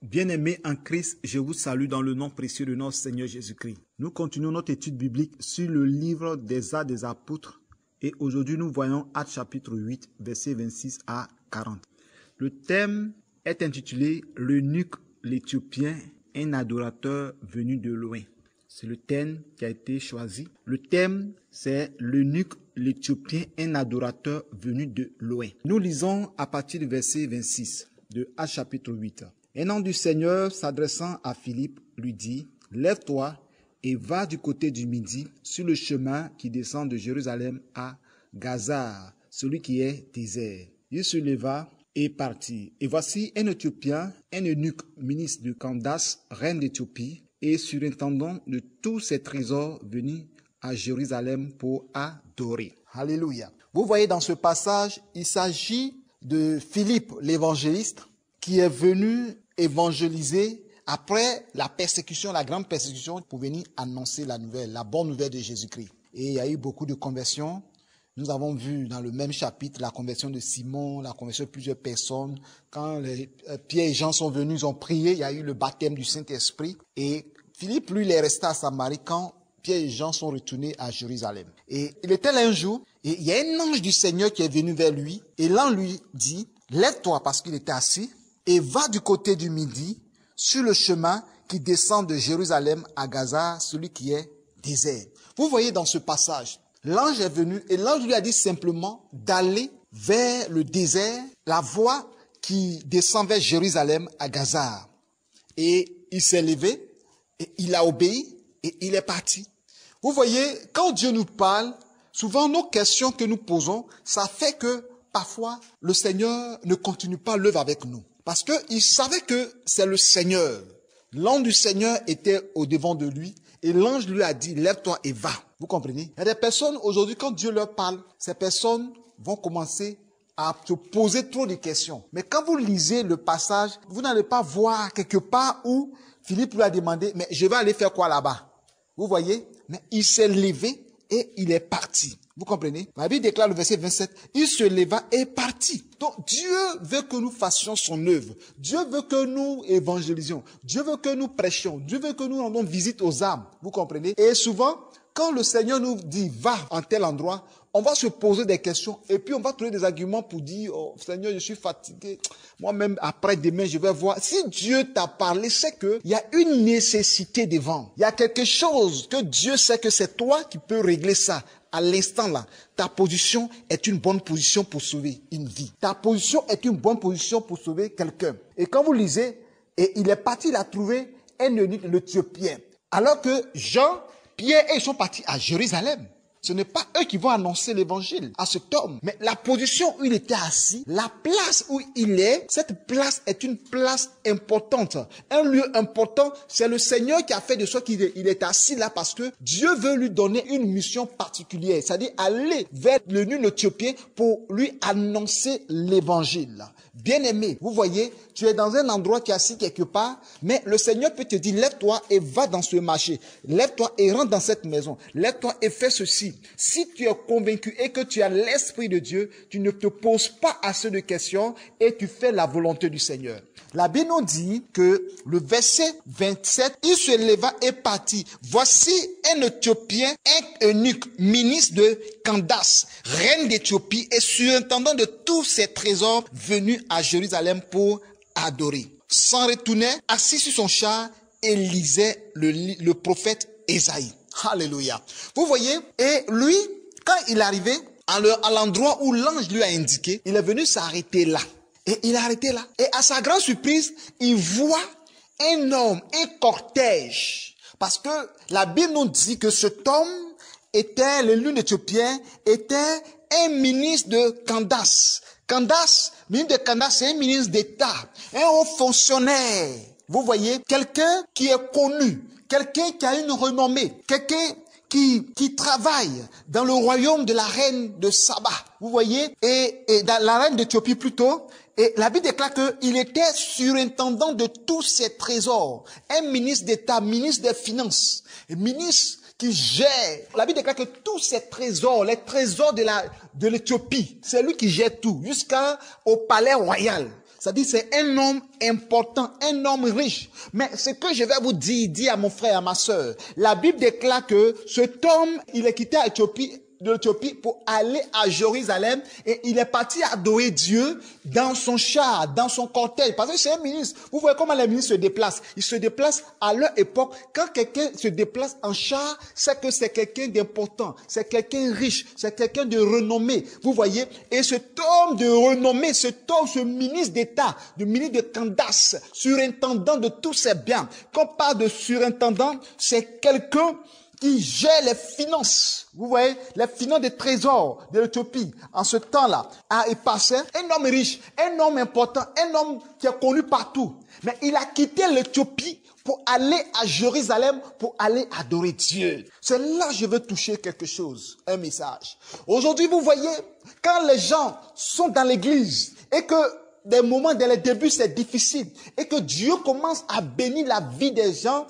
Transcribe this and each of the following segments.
Bien-aimés en Christ, je vous salue dans le nom précieux de notre Seigneur Jésus-Christ. Nous continuons notre étude biblique sur le livre des Actes des Apôtres et aujourd'hui nous voyons Actes chapitre 8, versets 26 à 40. Le thème est intitulé « L'eunuque l'Éthiopien, un adorateur venu de loin ». C'est le thème qui a été choisi. Le thème, c'est « L'eunuque l'Éthiopien, un adorateur venu de loin ». Nous lisons à partir du verset 26 de Actes chapitre 8. Un ange du Seigneur s'adressant à Philippe lui dit, « Lève-toi et va du côté du midi sur le chemin qui descend de Jérusalem à Gaza, celui qui est désert. » Il se leva et partit. Et voici un Éthiopien, un eunuque, ministre de Candace, reine d'Éthiopie, et surintendant de tous ses trésors, venu à Jérusalem pour adorer. Alléluia. Vous voyez dans ce passage, il s'agit de Philippe l'évangéliste, qui est venu évangéliser après la persécution, la grande persécution, pour venir annoncer la nouvelle, la bonne nouvelle de Jésus-Christ. Et il y a eu beaucoup de conversions. Nous avons vu dans le même chapitre la conversion de Simon, la conversion de plusieurs personnes. Quand Pierre et Jean sont venus, ils ont prié, il y a eu le baptême du Saint-Esprit. Et Philippe, lui, il est resté à Samarie quand Pierre et Jean sont retournés à Jérusalem. Et il était là un jour, et il y a un ange du Seigneur qui est venu vers lui. Et l'ange lui dit, « Lève-toi » parce qu'il était assis. Et va du côté du midi, sur le chemin qui descend de Jérusalem à Gaza, celui qui est désert. Vous voyez dans ce passage, l'ange est venu et l'ange lui a dit simplement d'aller vers le désert, la voie qui descend vers Jérusalem à Gaza. Et il s'est levé, et il a obéi, et il est parti. Vous voyez, quand Dieu nous parle, souvent nos questions que nous posons, ça fait que parfois le Seigneur ne continue pas l'œuvre avec nous. Parce qu'il savait que c'est le Seigneur. L'ange du Seigneur était au-devant de lui et l'ange lui a dit, lève-toi et va. Vous comprenez? Il y a des personnes aujourd'hui, quand Dieu leur parle, ces personnes vont commencer à se poser trop de questions. Mais quand vous lisez le passage, vous n'allez pas voir quelque part où Philippe lui a demandé, mais je vais aller faire quoi là-bas? Vous voyez? Mais il s'est levé et il est parti. Vous comprenez? La Bible déclare le verset 27, il se leva et partit. Donc Dieu veut que nous fassions son œuvre. Dieu veut que nous évangélisions. Dieu veut que nous prêchions. Dieu veut que nous rendons visite aux âmes. Vous comprenez? Et souvent, quand le Seigneur nous dit, va en tel endroit, on va se poser des questions et puis on va trouver des arguments pour dire, oh Seigneur, je suis fatigué. Moi-même, après-demain, je vais voir. Si Dieu t'a parlé, c'est qu'il y a une nécessité devant. Il y a quelque chose que Dieu sait que c'est toi qui peux régler ça. À l'instant là, ta position est une bonne position pour sauver une vie. Ta position est une bonne position pour sauver quelqu'un. Et quand vous lisez, et il est parti, il a trouvé un eunuque, l'Éthiopien. Alors que Jean, Pierre, ils sont partis à Jérusalem. Ce n'est pas eux qui vont annoncer l'évangile à cet homme. Mais la position où il était assis, la place où il est, cette place est une place importante. Un lieu important, c'est le Seigneur qui a fait de sorte qu'il est assis là parce que Dieu veut lui donner une mission particulière. C'est-à-dire aller vers l'eunuque éthiopien pour lui annoncer l'évangile. Bien-aimé, vous voyez, tu es dans un endroit qui est assis quelque part, mais le Seigneur peut te dire, lève-toi et va dans ce marché. Lève-toi et rentre dans cette maison. Lève-toi et fais ceci. Si tu es convaincu et que tu as l'Esprit de Dieu, tu ne te poses pas assez de questions et tu fais la volonté du Seigneur. La Bible nous dit que le verset 27, il se leva et partit. Voici un Éthiopien, un eunuque, ministre de Candace, reine d'Éthiopie et surintendant de tous ses trésors, venu à Jérusalem pour adorer. S'en retournait, assis sur son char et lisait le prophète Ésaïe. Alléluia. Vous voyez, et lui, quand il arrivait à l'endroit où l'ange lui a indiqué, il est venu s'arrêter là. Et il est arrêté là. Et à sa grande surprise, il voit un homme, un cortège. Parce que la Bible nous dit que cet homme était, l'eunuque éthiopien, était un ministre de Candace. Candace, ministre de Candace, c'est un ministre d'État, un haut fonctionnaire. Vous voyez, quelqu'un qui est connu, quelqu'un qui a une renommée, quelqu'un qui travaille dans le royaume de la reine de Saba. Vous voyez, et dans la reine d'Éthiopie plutôt. Et la Bible déclare qu'il était surintendant de tous ses trésors. Un ministre d'État, ministre des Finances, ministre qui gère. La Bible déclare que tous ces trésors, les trésors de l'Éthiopie, c'est lui qui gère tout, jusqu'au palais royal. C'est-à-dire, c'est un homme important, un homme riche. Mais ce que je vais vous dire à mon frère, à ma sœur, la Bible déclare que cet homme, il est quitté de l'Éthiopie pour aller à Jérusalem et il est parti adorer Dieu dans son char, dans son cortège. Parce que c'est un ministre. Vous voyez comment les ministres se déplacent. Ils se déplacent à leur époque. Quand quelqu'un se déplace en char, c'est que c'est quelqu'un d'important. C'est quelqu'un riche. C'est quelqu'un de renommé. Vous voyez. Et cet homme de renommé, ce ministre d'État, le ministre de Candace, surintendant de tous ses biens. Quand on parle de surintendant, c'est quelqu'un qui gère les finances, vous voyez, les finances des trésors de l'Éthiopie. En ce temps-là, il passait un homme riche, un homme important, un homme qui est connu partout. Mais il a quitté l'Éthiopie pour aller à Jérusalem, pour aller adorer Dieu. C'est là que je veux toucher quelque chose, un message. Aujourd'hui, vous voyez, quand les gens sont dans l'église et que des moments dans les débuts c'est difficile et que Dieu commence à bénir la vie des gens,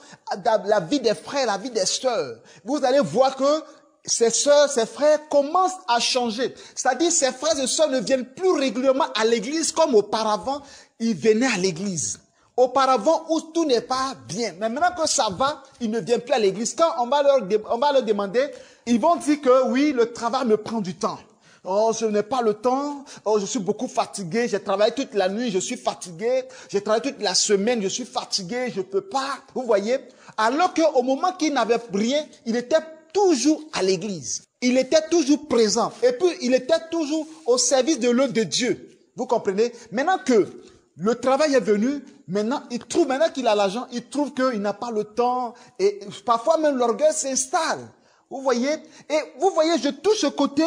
la vie des frères, la vie des sœurs, vous allez voir que ces sœurs, ces frères commencent à changer. C'est-à-dire ces frères et sœurs ne viennent plus régulièrement à l'église comme auparavant, ils venaient à l'église. Auparavant où tout n'est pas bien. Mais maintenant que ça va, ils ne viennent plus à l'église. Quand on va leur demander, ils vont dire que oui, le travail me prend du temps. Oh, je n'ai pas le temps. Oh, je suis beaucoup fatigué. J'ai travaillé toute la nuit, je suis fatigué. J'ai travaillé toute la semaine, je suis fatigué. Je peux pas. Vous voyez? Alors qu'au moment qu'il n'avait rien, il était toujours à l'église. Il était toujours présent. Et puis, il était toujours au service de l'œuvre de Dieu. Vous comprenez? Maintenant que le travail est venu, maintenant qu'il a l'argent, il trouve qu'il n'a pas le temps. Et parfois même l'orgueil s'installe. Vous voyez? Et vous voyez, je touche au côté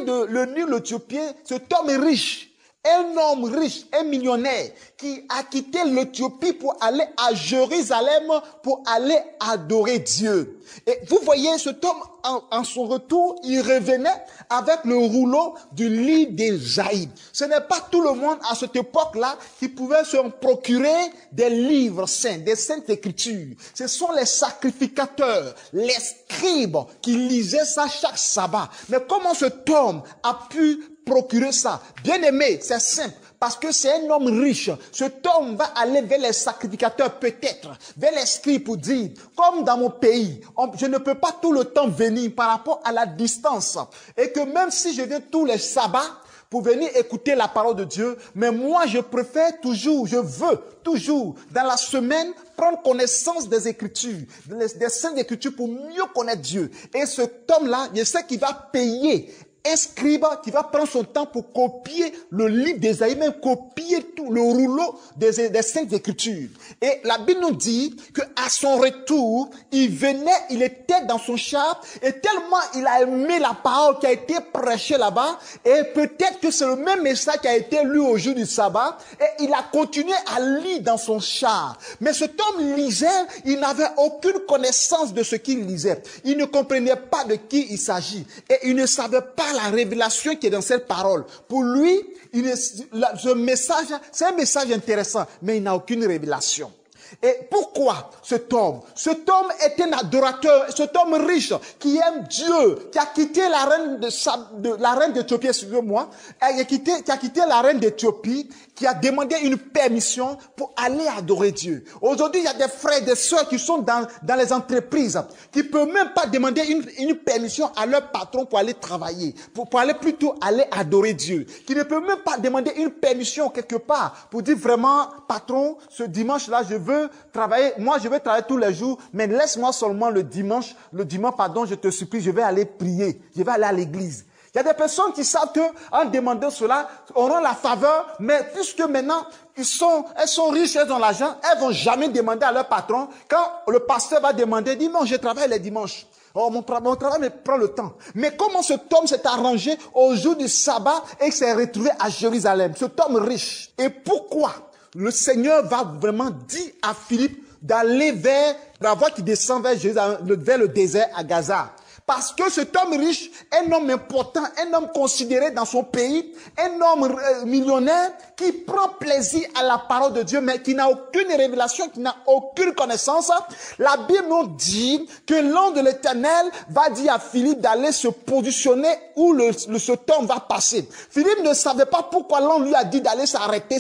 de l'eunuque l'Éthiopien, cet homme est riche. Un homme riche, un millionnaire, qui a quitté l'Éthiopie pour aller à Jérusalem, pour aller adorer Dieu. Et vous voyez, cet homme, en son retour, il revenait avec le rouleau du livre d'Ésaïe. Ce n'est pas tout le monde à cette époque-là qui pouvait se procurer des livres saints, des saintes écritures. Ce sont les sacrificateurs, les scribes qui lisaient ça chaque sabbat. Mais comment cet homme a pu procurer ça? Bien aimé, c'est simple. Parce que c'est un homme riche. Cet homme va aller vers les sacrificateurs peut-être, vers les scribes pour dire, comme dans mon pays, je ne peux pas tout le temps venir par rapport à la distance. Et que même si je viens tous les sabbats pour venir écouter la parole de Dieu, mais moi je préfère toujours, je veux toujours, dans la semaine, prendre connaissance des Écritures, des saintes Écritures pour mieux connaître Dieu. Et cet homme-là, je sais qu'il va payer un scribe qui va prendre son temps pour copier le livre d'Ésaïe, même copier tout le rouleau des saintes écritures. Et la Bible nous dit qu'à son retour, il était dans son char et tellement il a aimé la parole qui a été prêchée là-bas et peut-être que c'est le même message qui a été lu au jour du sabbat et il a continué à lire dans son char. Mais cet homme lisait, il n'avait aucune connaissance de ce qu'il lisait. Il ne comprenait pas de qui il s'agit et il ne savait pas la révélation qui est dans cette parole. Pour lui, ce message, c'est un message intéressant, mais il n'a aucune révélation. Et pourquoi cet homme? Cet homme est un adorateur, cet homme riche qui aime Dieu, qui a quitté la reine d'Éthiopie, excusez-moi, qui a quitté la reine d'Éthiopie, qui a demandé une permission pour aller adorer Dieu. Aujourd'hui, il y a des frères et des sœurs qui sont dans les entreprises, qui ne peuvent même pas demander une permission à leur patron pour aller travailler, pour aller plutôt aller adorer Dieu, qui ne peuvent même pas demander une permission quelque part pour dire vraiment, patron, ce dimanche-là, je veux travailler, moi je veux travailler tous les jours, mais laisse-moi seulement le dimanche, pardon, je te supplie, je vais aller prier, je vais aller à l'église. Il y a des personnes qui savent qu'en demandant cela, auront la faveur, mais puisque maintenant, elles sont riches, elles ont l'argent, elles vont jamais demander à leur patron. Quand le pasteur va demander, dis non, je travaille les dimanches. Oh, mon travail me prend le temps. Mais comment cet homme s'est arrangé au jour du sabbat et s'est retrouvé à Jérusalem, cet homme riche? Et pourquoi le Seigneur va vraiment dire à Philippe d'aller vers la voie qui descend vers le désert à Gaza? Parce que cet homme riche, un homme important, un homme considéré dans son pays, un homme millionnaire qui prend plaisir à la parole de Dieu, mais qui n'a aucune révélation, qui n'a aucune connaissance. La Bible nous dit que l'ange de l'Éternel va dire à Philippe d'aller se positionner où cet homme va passer. Philippe ne savait pas pourquoi l'ange lui a dit d'aller s'arrêter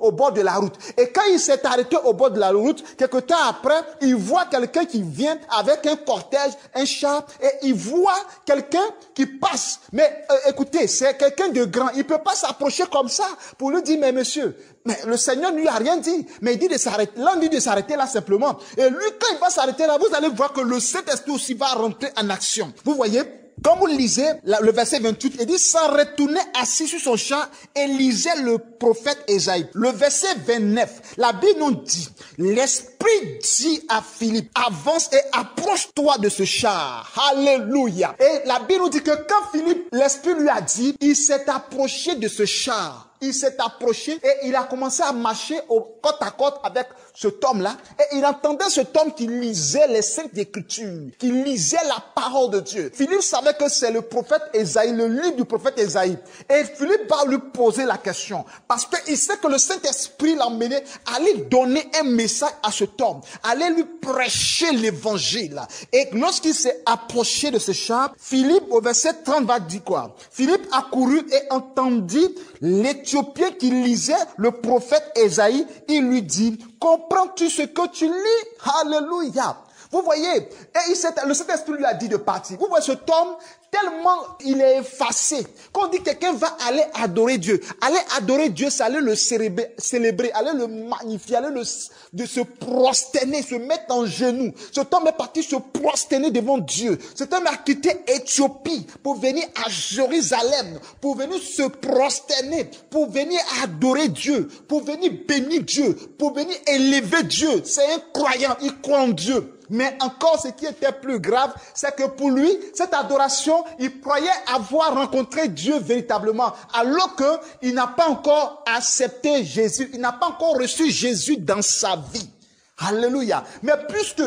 au bord de la route. Et quand il s'est arrêté au bord de la route, quelque temps après, il voit quelqu'un qui vient avec un cortège, un char, et il voit quelqu'un qui passe. Mais écoutez, c'est quelqu'un de grand. Il ne peut pas s'approcher comme ça pour lui dire, mais monsieur, mais le Seigneur ne lui a rien dit. Mais il dit de s'arrêter. L'homme dit de s'arrêter là simplement. Et lui, quand il va s'arrêter là, vous allez voir que le Saint-Esprit aussi va rentrer en action. Vous voyez? Quand vous lisez le verset 28, il dit, s'en retournait assis sur son char et lisait le prophète Ésaïe. Le verset 29, la Bible nous dit, l'Esprit dit à Philippe, avance et approche-toi de ce char. Alléluia. Et la Bible nous dit que quand Philippe, l'Esprit lui a dit, il s'est approché de ce char. Il s'est approché et il a commencé à marcher côte à côte avec cet homme-là. Et il entendait cet homme qui lisait les Saintes Écritures, qui lisait la parole de Dieu. Philippe savait que c'est le prophète Ésaïe, le livre du prophète Ésaïe. Et Philippe va lui poser la question. Parce qu'il sait que le Saint-Esprit l'a emmené à lui donner un message à cet homme. Aller lui prêcher l'évangile. Et lorsqu'il s'est approché de ce char, Philippe, au verset 30, va dire quoi? Philippe a couru et entendit l'Éthiopien qui lisait le prophète Ésaïe. Il lui dit, comprends-tu ce que tu lis? Alléluia. Vous voyez, et le Saint-Esprit lui a dit de partir. Vous voyez cet homme, tellement il est effacé. Quand on dit quelqu'un va aller adorer Dieu, c'est aller le célébrer, aller le magnifier, de se prosterner, se mettre en genoux. Cet homme est parti se prosterner devant Dieu. Cet homme a quitté Éthiopie pour venir à Jérusalem, pour venir se prosterner, pour venir adorer Dieu, pour venir bénir Dieu, pour venir élever Dieu. C'est un croyant, il croit en Dieu. Mais encore, ce qui était plus grave, c'est que pour lui, cette adoration, il croyait avoir rencontré Dieu véritablement, alors qu'il n'a pas encore accepté Jésus, il n'a pas encore reçu Jésus dans sa vie. Alléluia. Mais puisque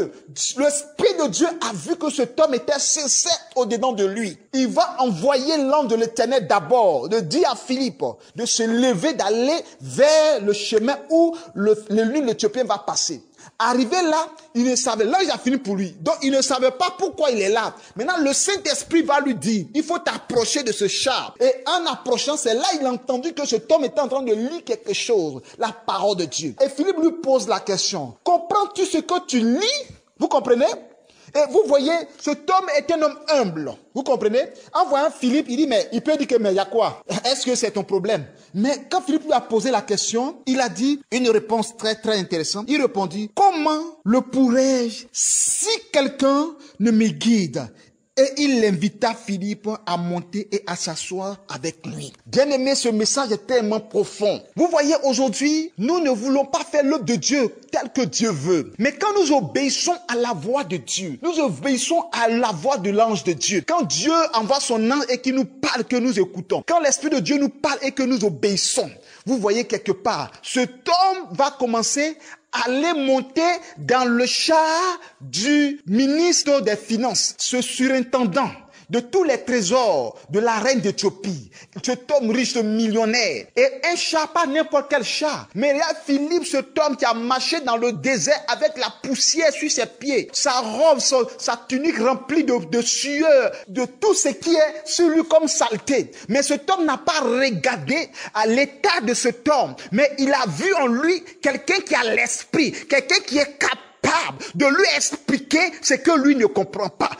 l'Esprit de Dieu a vu que cet homme était sincère au-dedans de lui, il va envoyer l'ange de l'Éternel d'abord, de dire à Philippe de se lever, d'aller vers le chemin où l'Éthiopien va passer. Arrivé là, il ne savait, là il a fini pour lui. Donc il ne savait pas pourquoi il est là. Maintenant le Saint-Esprit va lui dire, il faut t'approcher de ce char. Et en approchant, c'est là il a entendu que cet homme était en train de lire quelque chose, la parole de Dieu. Et Philippe lui pose la question, comprends-tu ce que tu lis? Vous comprenez? Et vous voyez, cet homme est un homme humble. Vous comprenez? En voyant Philippe, il dit, mais il peut dire que, mais il y a quoi? Est-ce que c'est ton problème? Mais quand Philippe lui a posé la question, il a dit une réponse très, très intéressante. Il répondit, comment le pourrais-je si quelqu'un ne me guide? Et il invita Philippe à monter et à s'asseoir avec lui. Bien aimé, ce message est tellement profond. Vous voyez, aujourd'hui, nous ne voulons pas faire l'œuvre de Dieu tel que Dieu veut. Mais quand nous obéissons à la voix de Dieu, nous obéissons à la voix de l'ange de Dieu. Quand Dieu envoie son ange et qu'il nous parle, que nous écoutons. Quand l'Esprit de Dieu nous parle et que nous obéissons. Vous voyez quelque part, cet homme va commencer à aller monter dans le char du ministre des Finances, ce surintendant de tous les trésors de la reine d'Éthiopie, cet homme riche, ce millionnaire. Et un char, pas n'importe quel char. Mais il y a Philippe, cet homme qui a marché dans le désert avec la poussière sur ses pieds, sa robe, sa tunique remplie de sueur, de tout ce qui est sur lui comme saleté. Mais cet homme n'a pas regardé à l'état de cet homme, mais il a vu en lui quelqu'un qui a l'esprit, quelqu'un qui est capable de lui expliquer ce que lui ne comprend pas,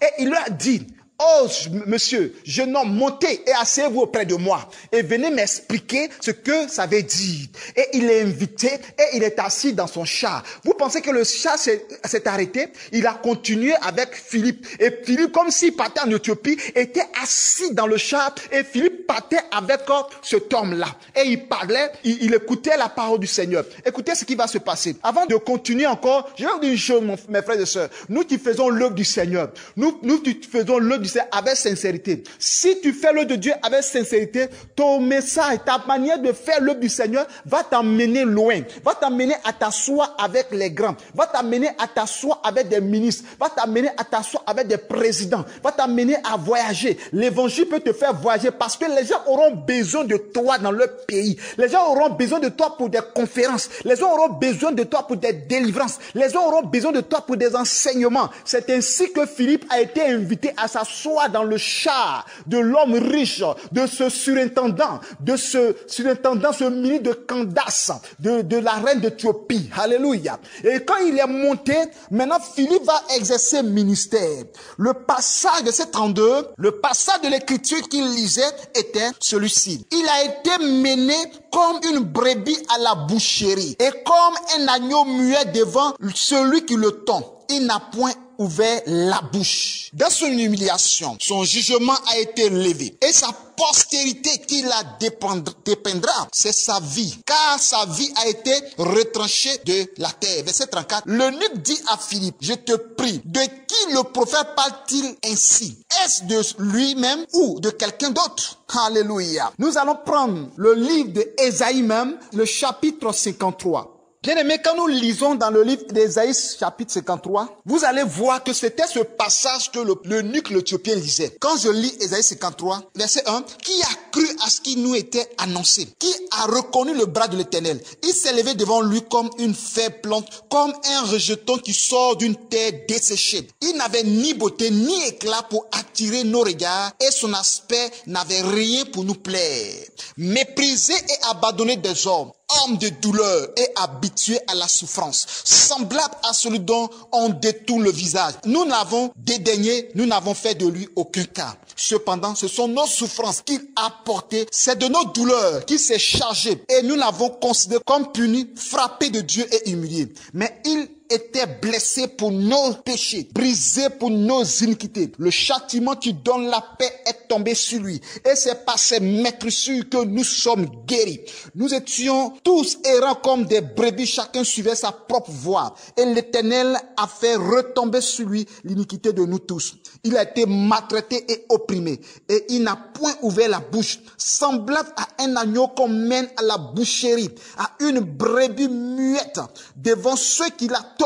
Et il lui a dit, oh, monsieur, jeune homme, montez et asseyez-vous auprès de moi et venez m'expliquer ce que ça veut dire. Et il est invité et il est assis dans son char. Vous pensez que le char s'est arrêté? Il a continué avec Philippe. Et Philippe, comme s'il partait en Éthiopie, était assis dans le char et Philippe partait avec cet homme-là. Et il parlait, il écoutait la parole du Seigneur. Écoutez ce qui va se passer. Avant de continuer encore, je vais vous dire une chose, mes frères et sœurs. Nous qui faisons l'œuvre du Seigneur, nous qui faisons l'œuvre du Seigneur avec sincérité, si tu fais l'œuvre de Dieu avec sincérité, ton message, ta manière de faire l'œuvre du Seigneur va t'emmener loin, va t'amener à t'asseoir avec les grands, va t'amener à t'asseoir avec des ministres, va t'amener à t'asseoir avec des présidents, va t'amener à voyager. L'évangile peut te faire voyager parce que les gens auront besoin de toi dans leur pays. Les gens auront besoin de toi pour des conférences. Les gens auront besoin de toi pour des délivrances. Les gens auront besoin de toi pour des enseignements. C'est ainsi que Philippe a été invité à s'asseoir dans le char de l'homme riche, de ce surintendant, ce ministre de Candace, de la reine d'Éthiopie. Alléluia. Et quand il est monté, maintenant Philippe va exercer ministère. Le passage de ces 32, le passage de l'écriture qu'il lisait était celui-ci. Il a été mené comme une brebis à la boucherie et comme un agneau muet devant celui qui le tond. Il n'a point ouvert la bouche. Dans son humiliation, son jugement a été levé. Et sa postérité qui la dépendra, c'est sa vie. Car sa vie a été retranchée de la terre. Verset 34. L'eunuque dit à Philippe, je te prie, de qui le prophète parle-t-il ainsi? Est-ce de lui-même ou de quelqu'un d'autre? Alléluia. Nous allons prendre le livre d'Ésaïe même, le chapitre 53. Bien aimé, quand nous lisons dans le livre d'Ésaïe chapitre 53, vous allez voir que c'était ce passage que l'eunuque l'Éthiopien lisait. Quand je lis Ésaïe 53, verset 1, qui a cru à ce qui nous était annoncé? Qui a reconnu le bras de l'Éternel? Il s'est levé devant lui comme une faible plante, comme un rejeton qui sort d'une terre desséchée. Il n'avait ni beauté ni éclat pour attirer nos regards et son aspect n'avait rien pour nous plaire. Méprisé et abandonné des hommes, homme de douleur et habitué à la souffrance, semblable à celui dont on détourne le visage. Nous l'avons dédaigné, nous n'avons fait de lui aucun cas. Cependant, ce sont nos souffrances qu'il a portées, c'est de nos douleurs qu'il s'est chargé et nous l'avons considéré comme puni, frappé de Dieu et humilié. Mais il était blessé pour nos péchés, brisé pour nos iniquités. Le châtiment qui donne la paix est tombé sur lui. Et c'est par ses maîtrissures que nous sommes guéris. Nous étions tous errants comme des brebis, chacun suivait sa propre voie. Et l'Éternel a fait retomber sur lui l'iniquité de nous tous. Il a été maltraité et opprimé. Et il n'a point ouvert la bouche, semblable à un agneau qu'on mène à la boucherie, à une brebis muette devant ceux qui l'attendent.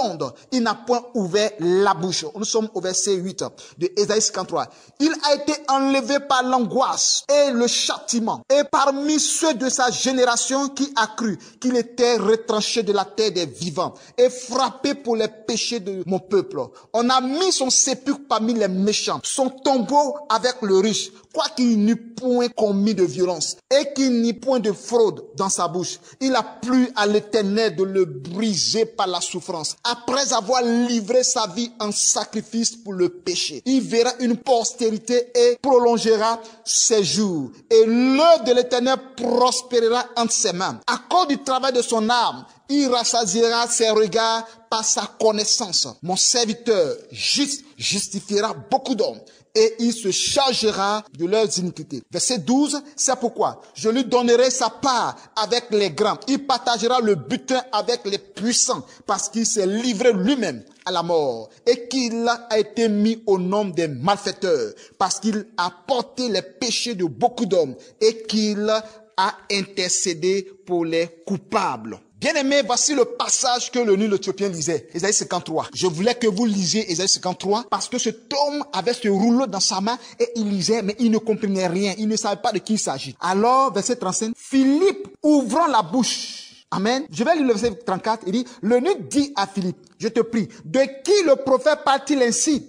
Il n'a point ouvert la bouche. Nous sommes au verset 8 de Ésaïe 53. Il a été enlevé par l'angoisse et le châtiment. Et parmi ceux de sa génération qui a cru qu'il était retranché de la terre des vivants et frappé pour les péchés de mon peuple. On a mis son sépulcre parmi les méchants, son tombeau avec le riche, quoiqu'il n'eût point commis de violence et qu'il n'y point de fraude dans sa bouche. Il a plu à l'Éternel de le briser par la souffrance. Après avoir livré sa vie en sacrifice pour le péché, il verra une postérité et prolongera ses jours. Et l'œuvre de l'Éternel prospérera entre ses mains. À cause du travail de son âme, il rassasiera ses regards par sa connaissance. Mon serviteur justifiera beaucoup d'hommes et il se chargera de leurs iniquités. Verset 12, c'est pourquoi je lui donnerai sa part avec les grands. Il partagera le butin avec les puissants parce qu'il s'est livré lui-même à la mort et qu'il a été mis au nombre des malfaiteurs parce qu'il a porté les péchés de beaucoup d'hommes et qu'il a intercédé pour les coupables. Bien-aimés, voici le passage que l'eunuque l'Éthiopien lisait, Ésaïe 53. Je voulais que vous lisiez Ésaïe 53 parce que cet homme avait ce rouleau dans sa main et il lisait, mais il ne comprenait rien. Il ne savait pas de qui il s'agit. Alors, verset 35, Philippe ouvrant la bouche. Amen. Je vais lire le verset 34. Il dit, l'eunuque dit à Philippe, je te prie, de qui le prophète parle-t-il ainsi?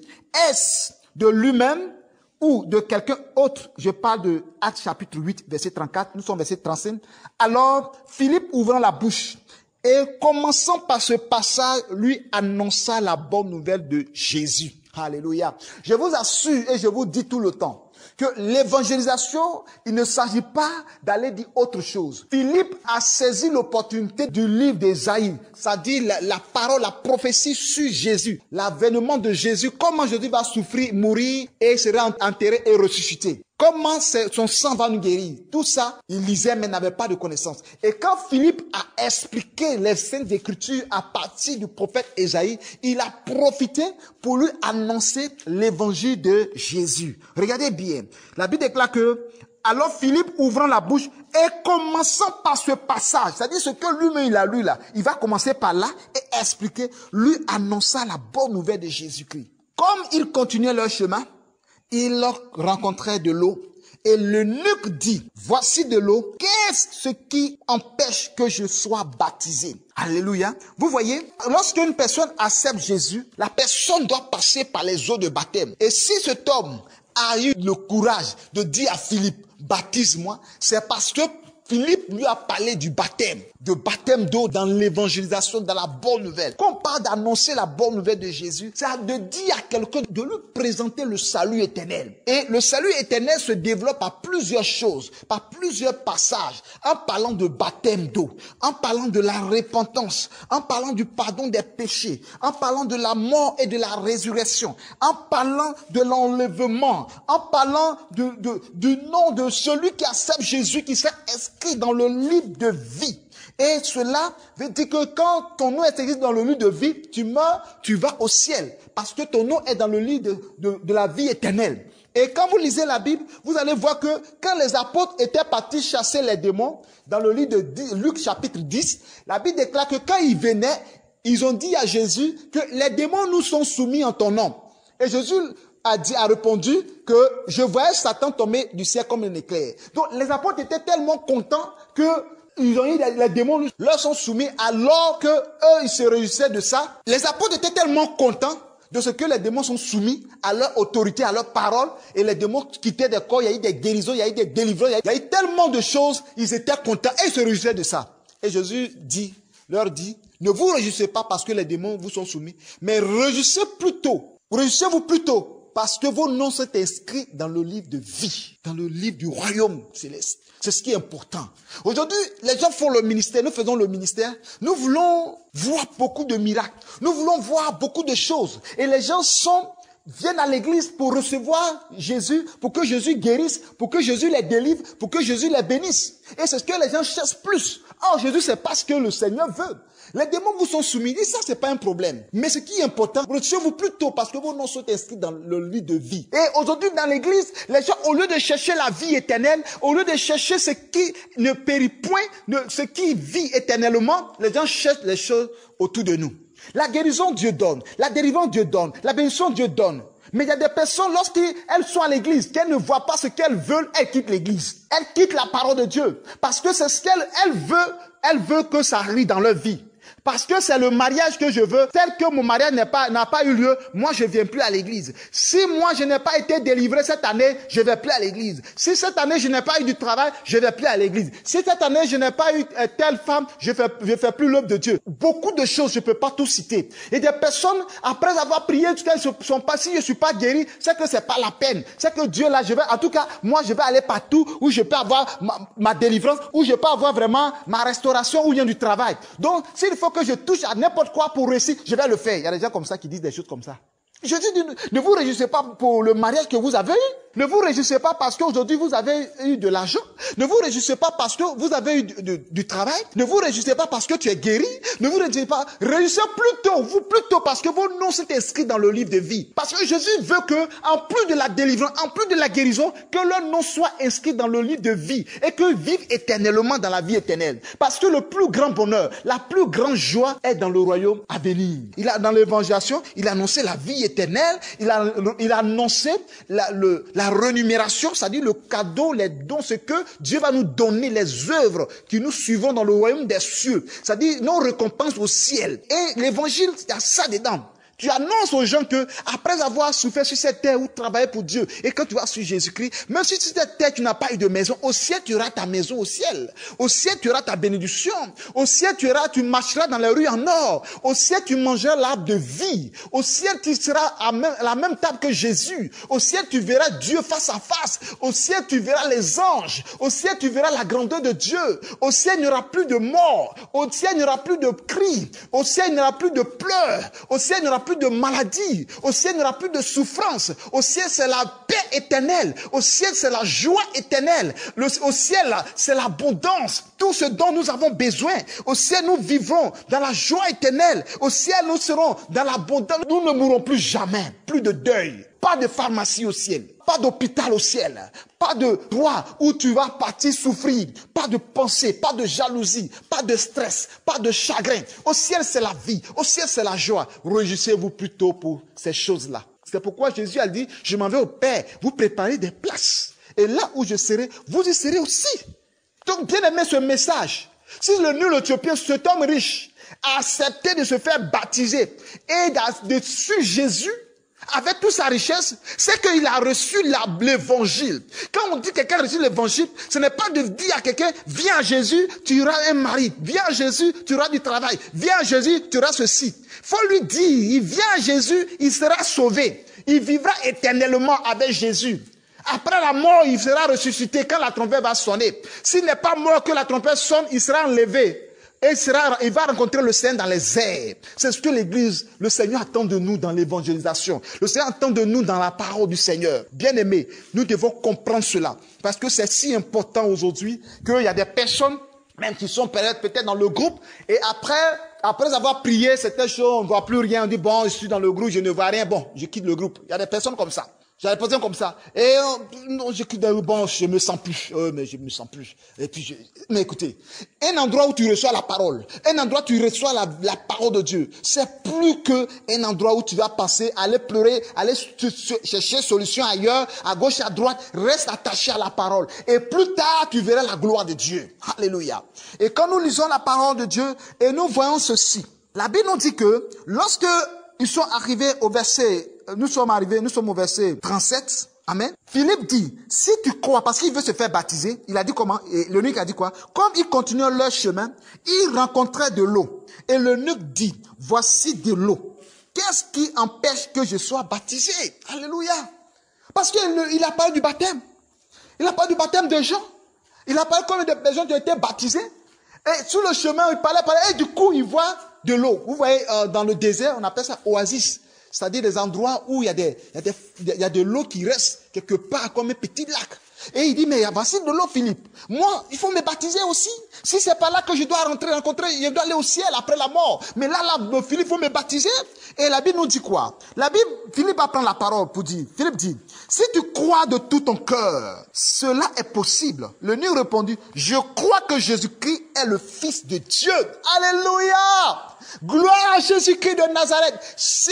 Est-ce de lui-même ou de quelqu'un autre? Je parle de Actes chapitre 8, verset 34. Nous sommes verset 35. Alors, Philippe ouvrant la bouche et commençant par ce passage, lui annonça la bonne nouvelle de Jésus. Alléluia. Je vous assure et je vous dis tout le temps que l'évangélisation, il ne s'agit pas d'aller dire autre chose. Philippe a saisi l'opportunité du livre d'Ésaïe, c'est-à-dire la parole, la prophétie sur Jésus, l'avènement de Jésus, comment Jésus va souffrir, mourir et sera enterré et ressuscité. comment son sang va nous guérir. Tout ça, il lisait mais n'avait pas de connaissance. Et quand Philippe a expliqué les Saintes Écritures à partir du prophète Ésaïe, il a profité pour lui annoncer l'évangile de Jésus. Regardez bien, la Bible déclare que alors Philippe ouvrant la bouche et commençant par ce passage, c'est-à-dire ce que lui-même il a lu là, il va commencer par là et expliquer, lui annonça la bonne nouvelle de Jésus-Christ. Comme ils continuaient leur chemin, ils leur rencontraient de l'eau et l'eunuque dit, voici de l'eau, qu'est-ce qui empêche que je sois baptisé? Alléluia. Vous voyez, lorsqu'une personne accepte Jésus, la personne doit passer par les eaux de baptême. Et si cet homme a eu le courage de dire à Philippe, baptise-moi, c'est parce que Philippe lui a parlé du baptême, de baptême d'eau dans l'évangélisation, dans la bonne nouvelle. Quand on parle d'annoncer la bonne nouvelle de Jésus, c'est de dire à quelqu'un, de lui présenter le salut éternel. Et le salut éternel se développe par plusieurs choses, par plusieurs passages, en parlant de baptême d'eau, en parlant de la repentance, en parlant du pardon des péchés, en parlant de la mort et de la résurrection, en parlant de l'enlèvement, en parlant du nom de celui qui accepte Jésus, qui s'est inscrit dans le livre de vie. Et cela veut dire que quand ton nom est écrit dans le livre de vie, tu meurs, tu vas au ciel. Parce que ton nom est dans le livre de la vie éternelle. Et quand vous lisez la Bible, vous allez voir que quand les apôtres étaient partis chasser les démons, dans le livre de Luc chapitre 10, la Bible déclare que quand ils venaient, ils ont dit à Jésus que les démons nous sont soumis en ton nom. Et Jésus a répondu que je voyais Satan tomber du ciel comme un éclair. Donc les apôtres étaient tellement contents que ils ont eu les démons leur sont soumis alors que eux ils se réjouissaient de ça. Les apôtres étaient tellement contents de ce que les démons sont soumis à leur autorité, à leur parole, et les démons quittaient des corps, il y a eu des guérisons, il y a eu des délivrances, il y a eu tellement de choses, ils étaient contents et ils se réjouissaient de ça. Et Jésus leur dit, ne vous réjouissez pas parce que les démons vous sont soumis, mais réjouissez-vous plutôt parce que vos noms sont inscrits dans le livre de vie, dans le livre du royaume céleste. C'est ce qui est important. Aujourd'hui, les gens font le ministère, nous faisons le ministère. Nous voulons voir beaucoup de miracles. Nous voulons voir beaucoup de choses. Et les gens viennent à l'église pour recevoir Jésus, pour que Jésus guérisse, pour que Jésus les délivre, pour que Jésus les bénisse. Et c'est ce que les gens cherchent plus. Or, Jésus, c'est pas ce que le Seigneur veut. Les démons vous sont soumis, et ça, c'est pas un problème. Mais ce qui est important, retirez-vous plutôt parce que vos noms sont inscrits dans le livre de vie. Et aujourd'hui, dans l'église, les gens, au lieu de chercher la vie éternelle, au lieu de chercher ce qui ne périt point, ce qui vit éternellement, les gens cherchent les choses autour de nous. La guérison, Dieu donne. La délivrance, Dieu donne. La bénédiction, Dieu donne. Mais il y a des personnes, lorsqu'elles sont à l'église, qu'elles ne voient pas ce qu'elles veulent, elles quittent l'église. Elles quittent la parole de Dieu. Parce que c'est ce qu'elles veulent. Elles veulent que ça arrive dans leur vie. Parce que c'est le mariage que je veux, tel que mon mariage n'a pas eu lieu, moi je ne viens plus à l'église. Si moi je n'ai pas été délivré cette année, je ne vais plus à l'église. Si cette année je n'ai pas eu du travail, je ne vais plus à l'église. Si cette année je n'ai pas eu telle femme, je fais plus l'œuvre de Dieu. Beaucoup de choses, je ne peux pas tout citer. Et des personnes, après avoir prié, sont pas, si je ne suis pas guéri, c'est que c'est pas la peine. C'est que Dieu là, en tout cas, moi je vais aller partout où je peux avoir ma délivrance, où je peux avoir vraiment ma restauration, où il y a du travail. Donc, s'il faut que je touche à n'importe quoi pour réussir, je vais le faire. Il y a des gens comme ça qui disent des choses comme ça. Je dis, ne vous réjouissez pas pour le mariage que vous avez eu. Ne vous réjouissez pas parce qu'aujourd'hui vous avez eu de l'argent. Ne vous réjouissez pas parce que vous avez eu du travail. Ne vous réjouissez pas parce que tu es guéri. Ne vous réjouissez pas. Réjouissez plutôt parce que vos noms sont inscrits dans le livre de vie. Parce que Jésus veut que, en plus de la délivrance, en plus de la guérison, que leur nom soit inscrit dans le livre de vie et que vivent éternellement dans la vie éternelle. Parce que le plus grand bonheur, la plus grande joie est dans le royaume à venir. Dans l'évangélisation, il a annoncé la vie éternelle. Il a annoncé la rémunération, c'est-à-dire le cadeau, les dons, ce que Dieu va nous donner, les œuvres qui nous suivront dans le royaume des cieux, c'est-à-dire nos récompenses au ciel. Et l'évangile, il y a ça dedans. Tu annonces aux gens que, après avoir souffert sur cette terre ou travaillé pour Dieu, et quand tu vas sur Jésus-Christ, même si sur cette terre tu n'as pas eu de maison, au ciel tu auras ta maison au ciel. Au ciel tu auras ta bénédiction. Au ciel tu marcheras dans les rues en or. Au ciel tu mangeras l'arbre de vie. Au ciel tu seras à la même table que Jésus. Au ciel tu verras Dieu face à face. Au ciel tu verras les anges. Au ciel tu verras la grandeur de Dieu. Au ciel il n'y aura plus de mort. Au ciel il n'y aura plus de cris. Au ciel il n'y aura plus de pleurs. Au ciel il n'y aura plus plus de maladie. Au ciel, il n'y aura plus de souffrance. Au ciel, c'est la paix éternelle. Au ciel, c'est la joie éternelle. Au ciel, c'est l'abondance. Tout ce dont nous avons besoin. Au ciel, nous vivrons dans la joie éternelle. Au ciel, nous serons dans l'abondance. Nous ne mourrons plus jamais. Plus de deuil. Pas de pharmacie au ciel. Pas d'hôpital au ciel. Pas de roi où tu vas partir souffrir. Pas de pensée, pas de jalousie, pas de stress, pas de chagrin. Au ciel, c'est la vie. Au ciel, c'est la joie. Réjouissez-vous plutôt pour ces choses-là. C'est pourquoi Jésus a dit, je m'en vais au Père, vous préparez des places. Et là où je serai, vous y serez aussi. Donc, bien aimé ce message. Si le nul Éthiopien, cet homme riche, a accepté de se faire baptiser et de suivre Jésus, avec toute sa richesse, c'est qu'il a reçu l'évangile. Quand on dit que quelqu'un a reçu l'évangile, ce n'est pas de dire à quelqu'un, viens à Jésus, tu auras un mari. Viens à Jésus, tu auras du travail. Viens à Jésus, tu auras ceci. Faut lui dire, il vient à Jésus, il sera sauvé. Il vivra éternellement avec Jésus. Après la mort, il sera ressuscité quand la trompette va sonner. S'il n'est pas mort que la trompette sonne, il sera enlevé. Et il va rencontrer le Seigneur dans les airs. C'est ce que l'Église, le Seigneur attend de nous dans l'évangélisation. Le Seigneur attend de nous dans la parole du Seigneur. Bien-aimés, nous devons comprendre cela. Parce que c'est si important aujourd'hui qu'il y a des personnes, même qui sont peut-être dans le groupe, et après avoir prié certaines choses, on ne voit plus rien. On dit, bon, je suis dans le groupe, je ne vois rien. Bon, je quitte le groupe. Il y a des personnes comme ça. J'ai des personnes comme ça. Et non, je quitte le groupe, bon, je me sens plus. Mais je me sens plus. Et puis, mais écoutez, un endroit où tu reçois la parole, un endroit où tu reçois la parole de Dieu, c'est plus qu'un endroit où tu vas passer, aller pleurer, aller chercher solution ailleurs, à gauche, à droite. Reste attaché à la parole. Et plus tard, tu verras la gloire de Dieu. Alléluia. Et quand nous lisons la parole de Dieu, et nous voyons ceci. La Bible nous dit que lorsque ils sont arrivés au verset, nous sommes au verset 37. Amen. Philippe dit, si tu crois, parce qu'il veut se faire baptiser, il a dit comment? Et l'eunuque a dit quoi? Comme ils continuaient leur chemin, ils rencontraient de l'eau. Et l'eunuque dit, voici de l'eau. Qu'est-ce qui empêche que je sois baptisé? Alléluia. Parce qu'il a parlé du baptême. Il a parlé du baptême des gens. Il a parlé comme des gens qui ont été baptisés. Et sur le chemin, il parlait, et du coup, il voit de l'eau. Vous voyez, dans le désert, on appelle ça oasis. C'est-à-dire des endroits où il y a de l'eau qui reste quelque part comme un petit lac. Et il dit, mais voici de l'eau, Philippe. Moi, il faut me baptiser aussi. Si c'est pas là que je dois rencontrer, je dois aller au ciel après la mort. Mais là, Philippe, il faut me baptiser. Et la Bible nous dit quoi? La Bible, Philippe va prendre la parole pour dire, Philippe dit, si tu crois de tout ton cœur, cela est possible. Le L'eunuque répondit, je crois que Jésus-Christ est le Fils de Dieu. Alléluia! Gloire à Jésus-Christ de Nazareth. Si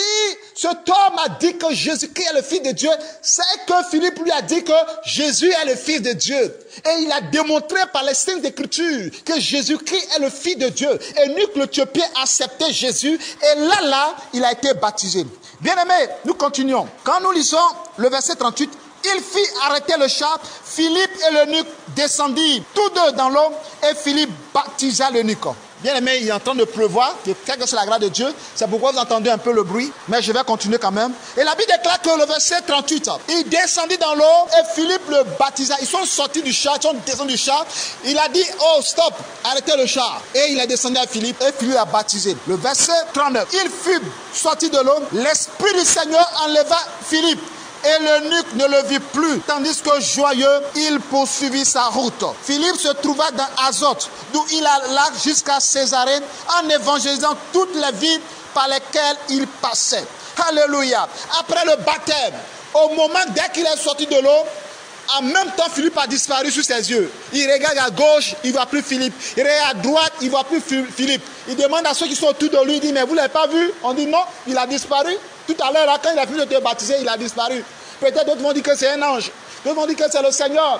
cet homme a dit que Jésus-Christ est le Fils de Dieu, c'est que Philippe lui a dit que Jésus est le Fils de Dieu. Et il a démontré par les signes d'Écriture que Jésus-Christ est le Fils de Dieu. Et Eunuque l'Éthiopien a accepté Jésus. Et là, il a été baptisé. Bien-aimés, nous continuons. Quand nous lisons le verset 38, il fit arrêter le char. Philippe et l'eunuque descendirent tous deux dans l'eau et Philippe baptisa l'eunuque. Bien aimé, il est en train de pleuvoir, quelle que soit la grâce de Dieu. C'est pourquoi vous entendez un peu le bruit, mais je vais continuer quand même. Et la Bible déclare que le verset 38, il descendit dans l'eau et Philippe le baptisa. Ils sont sortis du char, ils sont descendus du char. Il a dit, oh stop, arrêtez le char. Et il est descendu à Philippe et Philippe l'a baptisé. Le verset 39, il fut sorti de l'eau, l'Esprit du Seigneur enleva Philippe. Et l'eunuque ne le vit plus, tandis que joyeux, il poursuivit sa route. Philippe se trouva dans Azote, d'où il alla jusqu'à Césarée, en évangélisant toutes les villes par lesquelles il passait. Alléluia. Après le baptême, au moment dès qu'il est sorti de l'eau, en même temps, Philippe a disparu sous ses yeux. Il regarde à gauche, il ne voit plus Philippe. Il regarde à droite, il ne voit plus Philippe. Il demande à ceux qui sont autour de lui, il dit, mais vous ne l'avez pas vu? On dit non, il a disparu. Tout à l'heure, quand il a fini de te baptiser, il a disparu. Peut-être d'autres vont dire que c'est un ange. D'autres vont dire que c'est le Seigneur.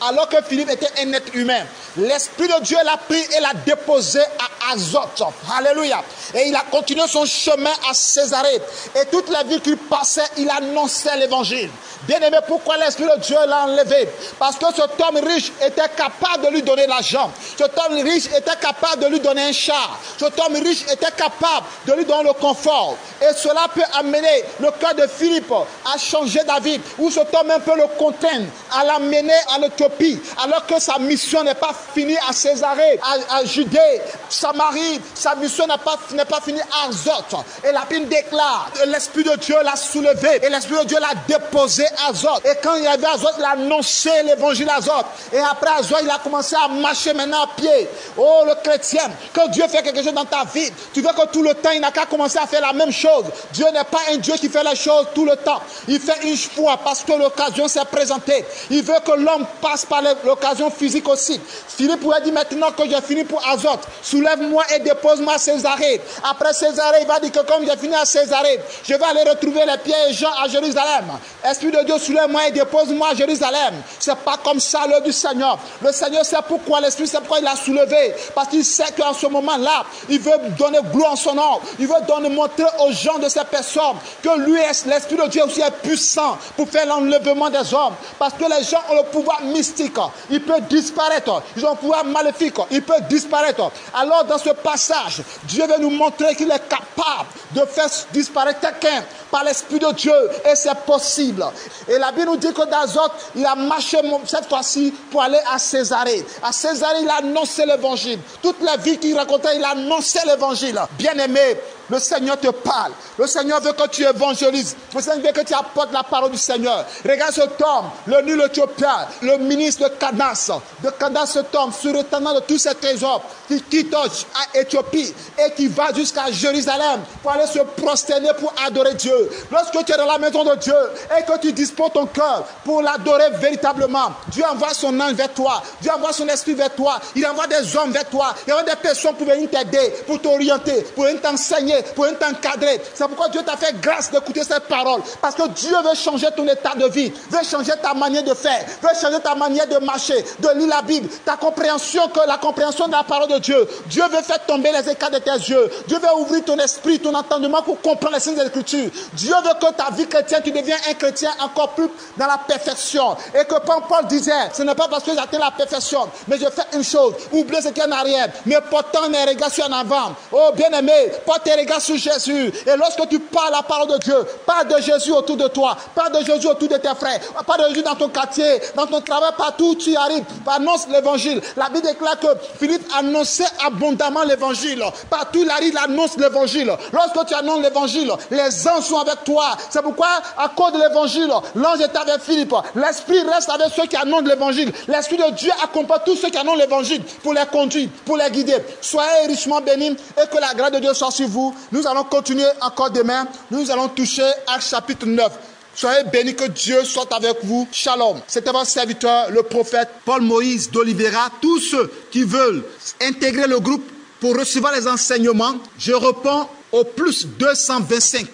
Alors que Philippe était un être humain. L'Esprit de Dieu l'a pris et l'a déposé à Azote. Alléluia. Et il a continué son chemin à Césarée. Et toutes les villes qu'il passait, il annonçait l'évangile. Bien aimé, pourquoi l'Esprit de Dieu l'a enlevé? Parce que cet homme riche était capable de lui donner l'argent. Cet homme riche était capable de lui donner un char. Cet homme riche était capable de lui donner le confort. Et cela peut amener le cœur de Philippe à changer d'avis. Ou cet homme un peu le contraint à l'amener à l'Éthiopie Éthiopie, alors que sa mission n'est pas finie à Césarée, à Judée, Samarie, sa mission n'est pas finie à Azote. Et la Bible déclare, l'Esprit de Dieu l'a soulevé, et l'Esprit de Dieu l'a déposé à Azote. Et quand il y avait Azote, il a annoncé l'évangile à Azote. Et après Azote, il a commencé à marcher maintenant à pied. Oh, le chrétien, quand Dieu fait quelque chose dans ta vie, tu veux que tout le temps, il n'a qu'à commencer à faire la même chose. Dieu n'est pas un Dieu qui fait les choses tout le temps. Il fait une fois parce que l'occasion s'est présentée. Il veut que l'homme passe par l'occasion physique aussi. Philippe pourrait dire maintenant que j'ai fini pour Azote, soulève-moi et dépose-moi à Césarée. Après Césarée, il va dire que comme j'ai fini à Césarée, je vais aller retrouver les Pierre et Jean à Jérusalem. Esprit de Dieu, soulève-moi et dépose-moi à Jérusalem. C'est pas comme ça l'œuvre du Seigneur. Le Seigneur sait pourquoi l'Esprit, c'est pourquoi il l'a soulevé. Parce qu'il sait qu'en ce moment-là, il veut donner gloire en son nom. Il veut montrer aux gens de ces personnes que lui, l'Esprit de Dieu aussi est puissant pour faire l'enlèvement des hommes. Parce que les gens ont le pouvoir mystique. Il peut disparaître. Ils ont le pouvoir maléfique. Il peut disparaître. Alors dans ce passage, Dieu veut nous montrer qu'il est capable de faire disparaître quelqu'un par l'Esprit de Dieu. Et c'est possible. Et la Bible nous dit que d'Azote, il a marché cette fois-ci pour aller à Césarée. À Césarée, il a annoncé l'évangile. Toute la vie qu'il racontait, il a annoncé l'évangile. Bien-aimé, le Seigneur te parle. Le Seigneur veut que tu évangélises. Le Seigneur veut que tu apportes la parole du Seigneur. Regarde cet homme, le nul Éthiopien, le ministre de Candace. De Candace, cet homme, se retenant de tous ses trésors, qui quitte à Éthiopie et qui va jusqu'à Jérusalem pour aller se prosterner pour adorer Dieu. Lorsque tu es dans la maison de Dieu et que tu disposes ton cœur pour l'adorer véritablement, Dieu envoie son ange vers toi. Dieu envoie son esprit vers toi. Il envoie des hommes vers toi. Il envoie des personnes pour venir t'aider, pour t'orienter, pour venir t'enseigner, pour venir t'encadrer. C'est pourquoi Dieu t'a fait grâce d'écouter cette parole. Parce que Dieu veut changer ton état de vie, veut changer ta manière de faire, veut changer ta manière de marcher, de lire la Bible, ta compréhension, la compréhension de la parole de Dieu. Dieu veut faire tomber les écailles de tes yeux. Dieu veut ouvrir ton esprit, ton entendement pour comprendre les signes des Écritures. Dieu veut que ta vie chrétienne, tu deviens un chrétien encore plus dans la perfection. Et que Paul disait, ce n'est pas parce que j'atteins la perfection, mais je fais une chose, oubliez ce qui est en arrière, mais portant mes regards sur en avant. Oh bien-aimé, porte tes regards sur Jésus. Et lorsque tu parles la parole de Dieu, parle de Jésus autour de toi, parle de Jésus autour de tes frères, parle de Jésus dans ton quartier, dans ton travail, partout où tu arrives, annonce l'évangile. La Bible déclare que Philippe annonçait abondamment l'évangile. Partout il arrive, il annonce l'évangile. Lorsque tu annonces l'évangile, les anges sont avec toi. C'est pourquoi, à cause de l'évangile, l'ange est avec Philippe. L'esprit reste avec ceux qui annoncent l'évangile. L'esprit de Dieu accompagne tous ceux qui annoncent l'évangile pour les conduire, pour les guider. Soyez richement bénis et que la grâce de Dieu soit sur vous. Nous allons continuer encore demain. Nous allons toucher Actes chapitre 9. Soyez bénis, que Dieu soit avec vous. Shalom. C'était votre serviteur, le prophète Paul-Moïse d'Oliveira. Tous ceux qui veulent intégrer le groupe pour recevoir les enseignements, je réponds au plus 225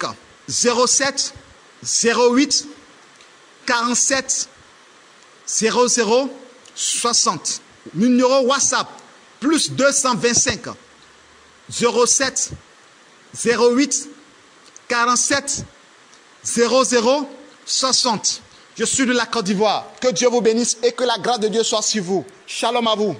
07 08 47 00 60. Numéro WhatsApp plus 225 07 08 47 00 60. Je suis de la Côte d'Ivoire. Que Dieu vous bénisse et que la grâce de Dieu soit sur vous. Shalom à vous.